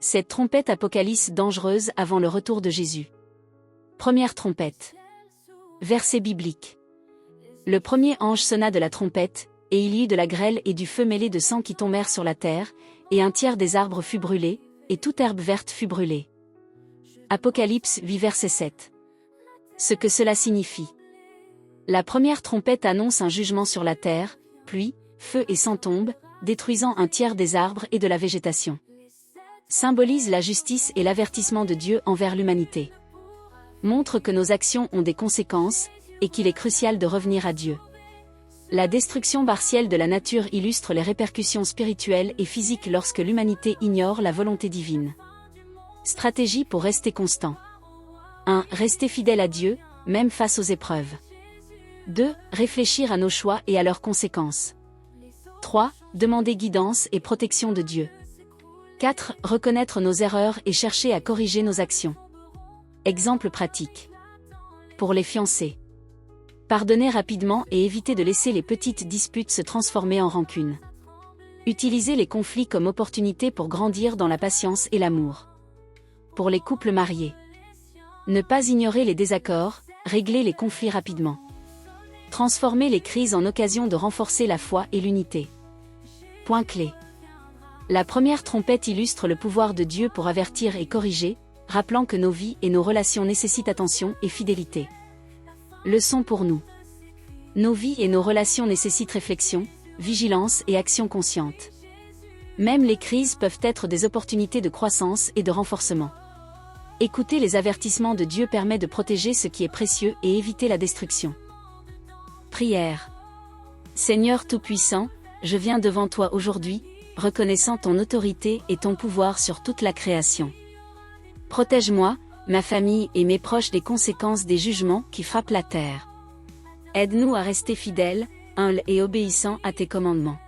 Cette trompette Apocalypse dangereuse avant le retour de Jésus. Première trompette. Verset biblique. Le premier ange sonna de la trompette, et il y eut de la grêle et du feu mêlé de sang qui tombèrent sur la terre, et un tiers des arbres fut brûlé, et toute herbe verte fut brûlée. Apocalypse 8 verset 7. Ce que cela signifie. La première trompette annonce un jugement sur la terre, pluie, feu et sang tombent, détruisant un tiers des arbres et de la végétation. Symbolise la justice et l'avertissement de Dieu envers l'humanité. Montre que nos actions ont des conséquences, et qu'il est crucial de revenir à Dieu. La destruction partielle de la nature illustre les répercussions spirituelles et physiques lorsque l'humanité ignore la volonté divine. Stratégie pour rester constant. 1. Rester fidèle à Dieu, même face aux épreuves. 2. Réfléchir à nos choix et à leurs conséquences. 3. Demander guidance et protection de Dieu. 4. Reconnaître nos erreurs et chercher à corriger nos actions. Exemple pratique. Pour les fiancés. Pardonner rapidement et éviter de laisser les petites disputes se transformer en rancune. Utiliser les conflits comme opportunité pour grandir dans la patience et l'amour. Pour les couples mariés. Ne pas ignorer les désaccords, régler les conflits rapidement. Transformer les crises en occasion de renforcer la foi et l'unité. Point clé. La première trompette illustre le pouvoir de Dieu pour avertir et corriger, rappelant que nos vies et nos relations nécessitent attention et fidélité. Leçon pour nous. Nos vies et nos relations nécessitent réflexion, vigilance et action consciente. Même les crises peuvent être des opportunités de croissance et de renforcement. Écouter les avertissements de Dieu permet de protéger ce qui est précieux et éviter la destruction. Prière. Seigneur Tout-Puissant, je viens devant toi aujourd'hui, reconnaissant ton autorité et ton pouvoir sur toute la création. Protège-moi, ma famille et mes proches des conséquences des jugements qui frappent la terre. Aide-nous à rester fidèles, humbles et obéissants à tes commandements.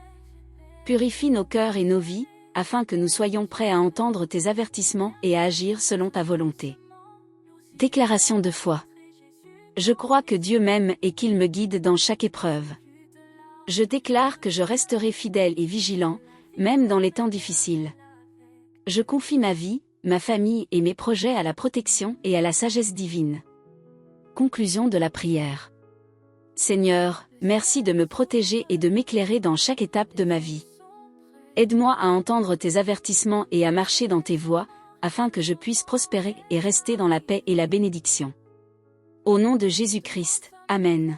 Purifie nos cœurs et nos vies, afin que nous soyons prêts à entendre tes avertissements et à agir selon ta volonté. Déclaration de foi. Je crois que Dieu m'aime et qu'il me guide dans chaque épreuve. Je déclare que je resterai fidèle et vigilant, même dans les temps difficiles. Je confie ma vie, ma famille et mes projets à la protection et à la sagesse divine. Conclusion de la prière. Seigneur, merci de me protéger et de m'éclairer dans chaque étape de ma vie. Aide-moi à entendre tes avertissements et à marcher dans tes voies, afin que je puisse prospérer et rester dans la paix et la bénédiction. Au nom de Jésus-Christ, Amen.